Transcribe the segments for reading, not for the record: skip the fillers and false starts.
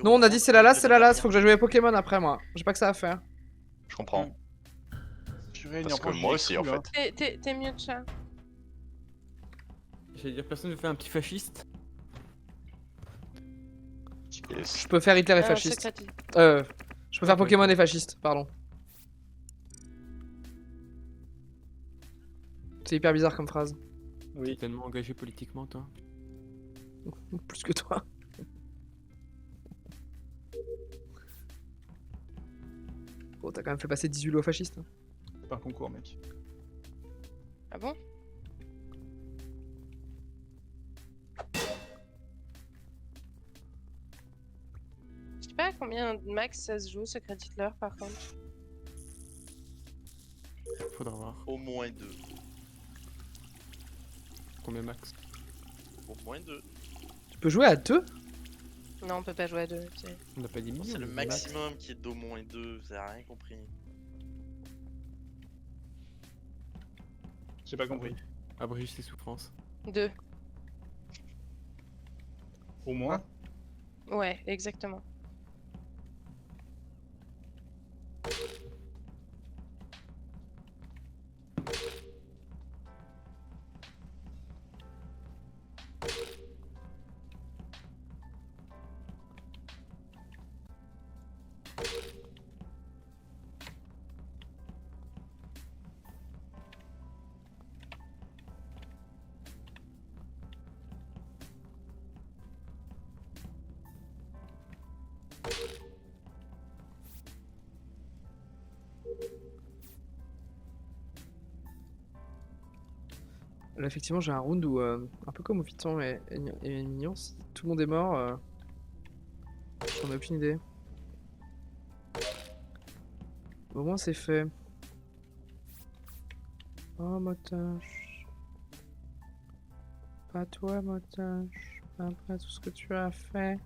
Non, on a dit c'est la last, faut que j'aille jouer Pokémon après moi. J'ai pas que ça à faire. Je comprends. Parce que moi aussi en fait. T'es mieux de chat. J'allais dire, personne ne fait un petit fasciste. Je peux faire Hitler et fasciste. Je peux faire Pokémon et fasciste, pardon. C'est hyper bizarre comme phrase. Oui. T'es tellement engagé politiquement, toi. Plus que toi. Oh, t'as quand même fait passer 18 lois fascistes. C'est pas un concours, mec. Ah bon? Je sais pas combien de max ça se joue, Secret Hitler, par contre. Faudra voir. Au moins 2. Combien max? Au moins 2. Tu peux jouer à 2? Non, on peut pas jouer à 2. On n'a pas dit millions. C'est le maximum qui est d'au moins 2, vous avez rien compris. J'ai pas compris. Abrige ses souffrances. 2. Au moins. Ouais, exactement. Là, effectivement, j'ai un round où, un peu comme au Viton et Mignon, si tout le monde est mort, j'en ai aucune idée. Au moins, c'est fait. Oh, Motoche. Pas toi, Motoche. Pas après tout ce que tu as fait.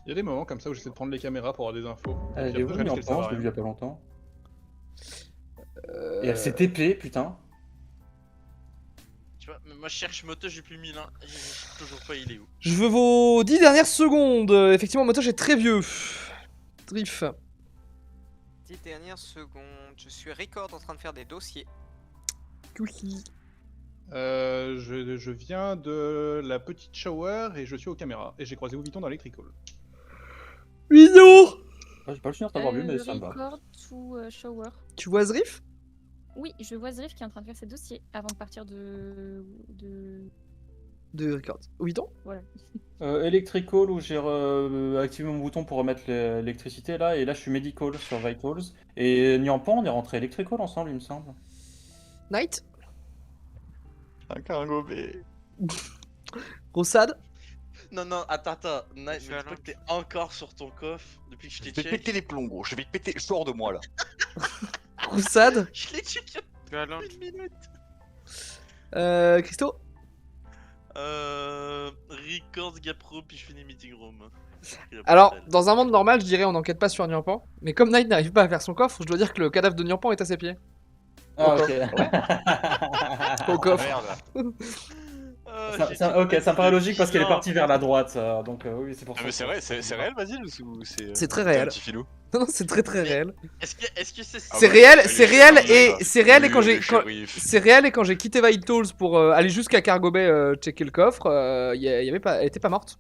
Il y a des moments comme ça où j'essaie de prendre les caméras pour avoir des infos. Elle est où, je je l'ai vu il y a pas longtemps. Et elle s'est TP, putain. Tu vois, moi je cherche Motoche depuis 1000 ans, je sais toujours pas il est où. Je veux vos 10 dernières secondes. Effectivement, Motoche est très vieux. Drift. 10 dernières secondes. Je suis record en train de faire des dossiers. Cookie. Je viens de la petite shower et je suis aux caméras. Et j'ai croisé Ouviton dans l'Electrical. Mignon. J'ai pas le souvenir d'avoir vu, mais ça me va. Record ou shower. Tu vois Zrif? Oui, je vois Zrif qui est en train de faire ses dossiers avant de partir de record. Ouviton? Voilà. Electrical où j'ai activé mon bouton pour remettre l'électricité là, et là je suis medical sur Vitals. Et Nyampan, on est rentré electrical ensemble, il me semble. Night? Un cargobé. Rossad? Non, attends, Night, je crois que t'es encore sur ton coffre depuis que je t'ai checké. Je vais péter les plombs, gros, je vais te péter, sors de moi là. Roussade? Je l'ai checké il y a une minute. Christo? Records, Gapro, puis je finis Meeting Room. Alors, dans un monde normal, je dirais on n'enquête pas sur Nyampan. Mais comme Knight n'arrive pas à faire son coffre, je dois dire que le cadavre de Nyampan est à ses pieds. Ah, ok. Au coffre. Merde. Ok, ça me paraît logique parce qu'elle est partie vers la droite. Donc oui, c'est pour ça. Mais c'est vrai, c'est réel, Basile, ou c'est très réel. Un petit filou. Non, c'est très réel. Est-ce que c'est c'est réel, c'est réel et quand j'ai c'est réel et quand j'ai quitté Vitals pour aller jusqu'à Cargo Bay checker le coffre, y avait pas, elle était pas morte.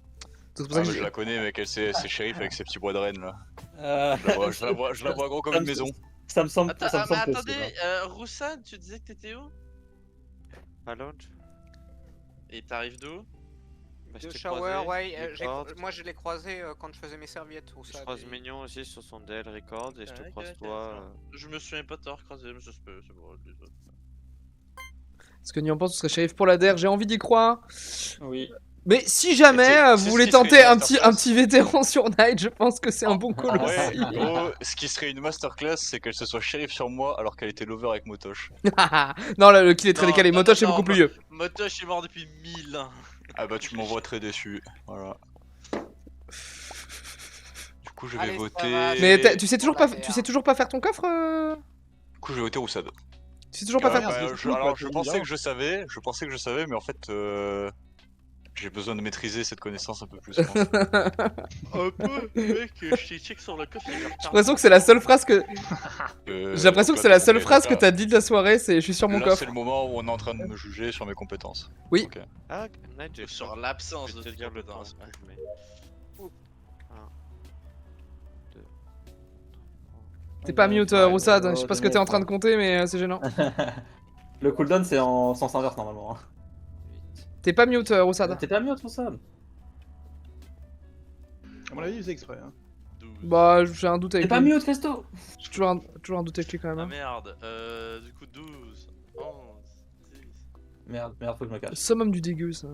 Donc, pour ça que je la connais, mec, c'est shérif avec ses petits bois de rennes là. Je la vois gros comme une maison. Ça me semble. Attendez, Roussad, tu disais que t'étais où? À Lodge. Et t'arrives d'où? De shower, ouais, moi je l'ai croisé quand je faisais mes serviettes. Je croise Mignon aussi sur son DL Record et je te croise toi. Je me souviens pas de t'avoir croisé, mais c'est bon. Est-ce que Nyampan, tu serais shérif pour la DER? J'ai envie d'y croire. Oui. Mais si jamais vous voulez tenter un petit vétéran sur Night, je pense que c'est un bon call aussi. Gros, ce qui serait une masterclass, c'est qu'elle se soit shérif sur moi alors qu'elle était lover avec Motoche. Non, le kill est très décalé. Motoche est beaucoup plus vieux. Motoche est mort depuis 1000 ans. Ah bah tu m'envoies très déçu. Voilà. Du coup je vais voter. Mais tu sais toujours pas faire ton coffre Du coup je vais voter Roussad. Tu sais toujours pas faire. Alors je pensais que je savais, mais en fait J'ai besoin de maîtriser cette connaissance un peu plus. Un peu, mec, je check sur le coffre. J'ai l'impression que c'est la seule phrase que. J'ai l'impression que c'est la seule phrase que t'as dit de la soirée, c'est je suis sur mon Là, coffre. c'est le moment où on est en train de me juger sur mes compétences. Oui. Ok. Ah, Night, j'ai Sur l'absence de te dire le temps. compétences. Mais... 1, 2, T'es pas mute, Roussad. Je sais pas ce que t'es en train de compter, mais c'est gênant. Le cooldown c'est en sens inverse normalement. 8. T'es pas mute, Roussad. T'es pas mute Roussad? À mon avis, il faisait exprès. Hein. 12. Bah, j'ai un doute T'es avec pas lui. mute Festo? J'ai toujours un doute avec lui quand même. Ah hein. merde, du coup 12, 11, 10. Merde, faut que je me Le cache. summum du dégueu, ça.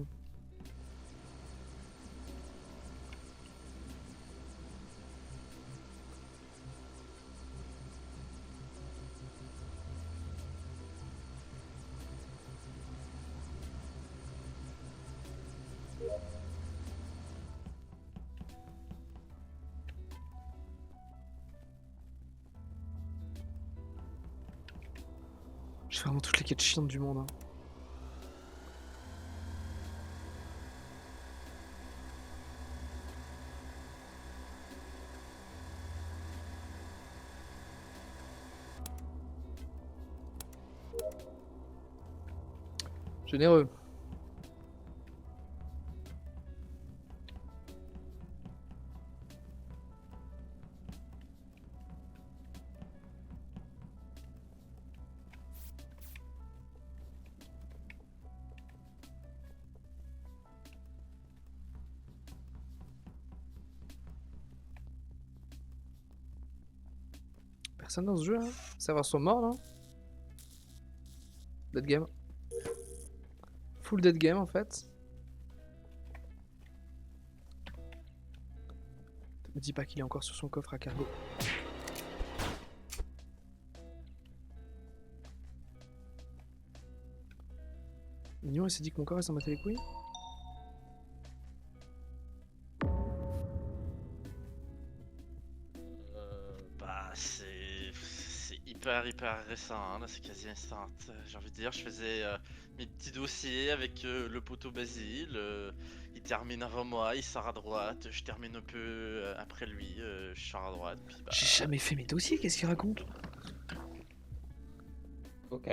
Je fais vraiment toutes les quêtes chiantes du monde. Hein. Généreux. Personne dans ce jeu, hein. Les serveurs sont morts là. Dead game. Full dead game en fait. Me dis pas qu'il est encore sur son coffre à cargo. Mignon, il s'est dit que mon corps il s'en battait les couilles. Bah c'est hyper récent, hein, là c'est quasi instant. J'ai envie de dire, je faisais mes petits dossiers avec le poteau Basile. Il termine avant moi, il sort à droite. Je termine un peu après lui, je sors à droite. Puis, bah, J'ai jamais fait mes dossiers, qu'est-ce qu'il raconte? Ok.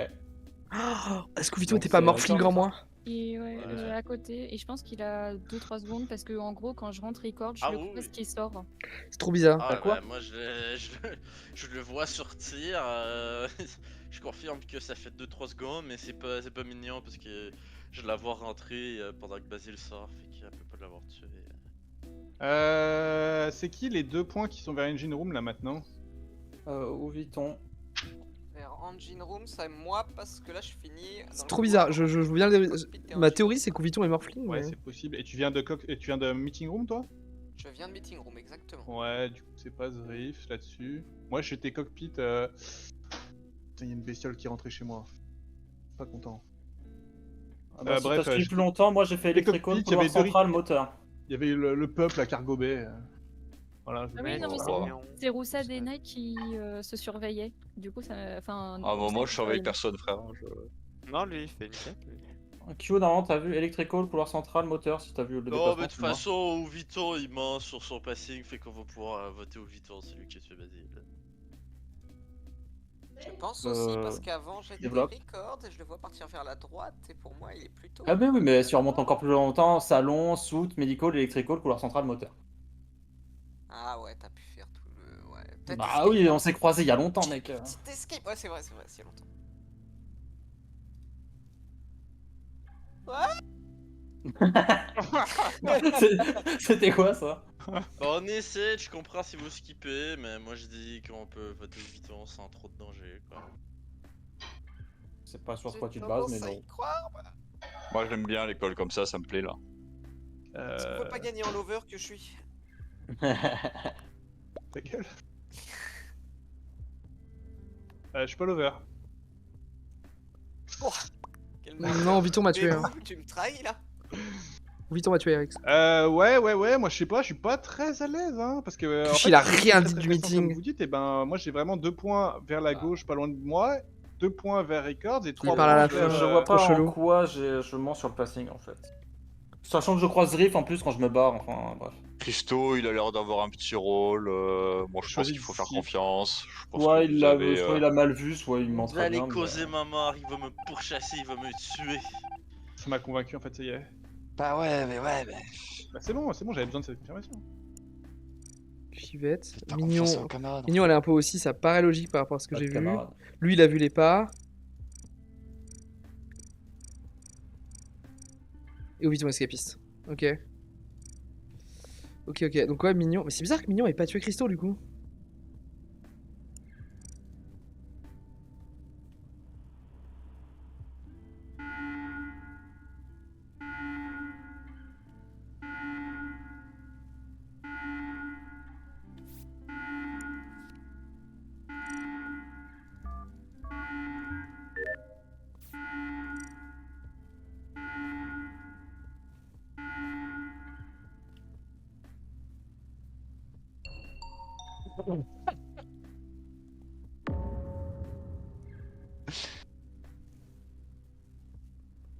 Oh, est-ce que Vito Donc était pas c'est morphling Ricord, en moi? Et ouais, Ouais. à côté. Et je pense qu'il a 2-3 secondes parce que en gros, quand je rentre record, je Ah le oui, croise oui. qui sort. C'est trop bizarre. ah T'as ouais, quoi bah, moi je le vois sortir. Je confirme que ça fait 2-3 secondes, mais c'est pas mignon parce que je la vois rentrer pendant que Basile sort, fait qu'il peut pas l'avoir tué. C'est qui les 2 points qui sont vers Engine Room là maintenant? Où vit-on? Vers Engine Room, c'est moi parce que là je finis. C'est trop bizarre. Je veux bien Ma théorie c'est qu'Ouviton est morphling. Ouais, mais... c'est possible. Et tu viens de Meeting Room toi? Je viens de Meeting Room, exactement. Ouais, du coup c'est pas Zriff là-dessus. Moi j'étais cockpit. Putain, y a une bestiole qui est rentrée chez moi. Pas content. Ah bah, si bref, t'as suivi plus longtemps, moi j'ai fait les électrical, cockpits, il y couloir avait deux central, moteur. Il y avait le peuple à Cargo Bay. Voilà. Ah oui, non, mais Voilà. c'est Roussad et Night qui se surveillaient. Du coup, ça. Enfin. Ah, bah, moi je surveille personne, frère. Non, lui, il fait une quête. lui. Q, normalement, t'as vu électrical, couloir central, moteur, si t'as vu le Non, déplacement. mais de toute tu vois. façon, Ouviton il ment sur son passing, fait qu'on va pouvoir voter Ouviton, c'est lui qui a tué Basile. Je pense aussi parce qu'avant j'étais développe. record et je le vois partir vers la droite et pour moi il est plutôt. Ah, bah oui, mais si on remonte encore plus longtemps, salon, soute, medical, électrical, couloir central, moteur. Ah ouais, t'as pu faire tout le. Ouais. Peut-être Bah escape. oui, on s'est croisés il y a longtemps, mec. Petite escape. Ouais, c'est vrai, c'est il y a longtemps. C'était quoi ça? On essaie, je comprends si vous skippez, mais moi je dis qu'on peut voter Ouviton sans trop de danger, quoi. C'est pas sur quoi tu te J'ai bases, mais tendance à non. y croire, voilà. Moi j'aime bien l'école comme ça me plaît là. Parce qu'on peut pas gagner en lover que je suis. Ta gueule. Je suis pas l'over. Quel Non, Ouviton m'a tué. Mais Hein. où tu me trahis là. Ouviton m'a tué, Eric. Ouais, moi je sais pas, je suis pas très à l'aise, hein, parce que... en fait, Il a c'est rien très, dit très du récent, meeting. Comme vous dites, et ben moi j'ai vraiment 2 points vers la gauche, pas loin de moi, 2 points vers Records et 3 parle à la points fin, vers... Je vois pas trop chelou. en quoi je mens sur le passing en fait. Sachant que je croise Riff en plus quand je me barre, enfin bref. Christo, il a l'air d'avoir un petit rôle. Moi, je pense qu'il faut faire confiance. Je pense Soit que il vous l'a avez, soit il a mal vu, soit il ment Vous très allez bien. causer ma mort, il va me pourchasser, il va me tuer. Ça m'a convaincu en fait, ça y est. Bah ouais, mais. Bah c'est bon, j'avais besoin de cette confirmation. Chivette. T'as Mignon. confiance à vos camarades. Mignon, elle est un peu aussi, ça paraît logique par rapport à ce que Pas j'ai de vu. camarade. Lui, il a vu les pas. Et Oviton escapiste. Ok. Ok, donc ouais, Mignon. Mais c'est bizarre que Mignon ait pas tué Christo du coup.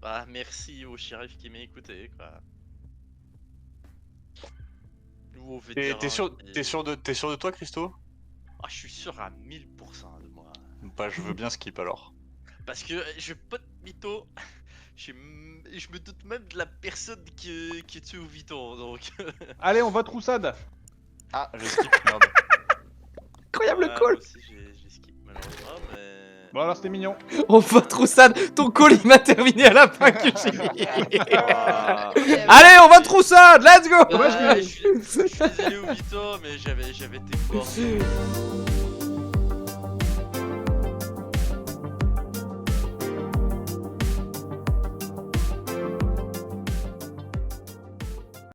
Bah, merci au shérif qui m'a écouté, quoi. Ou au vétéran. T'es sûr de toi, Christo? Ah, je suis sûr à 1000% de moi. Bah, je veux bien skip alors. Parce que je peux pas de mytho. Je me doute même de la personne qui tue au Viton, donc. Allez, on vote Roussade. Ah, je skip, merde. Incroyable Moi call. aussi, j'ai skip malheureusement, mais. Bon alors c'était mignon. On vote Roussade. Ton call il m'a terminé à la fin que j'ai Ah. Allez, on vote Roussade. Let's go. Je suis désolé au Viton, mais j'avais été fort.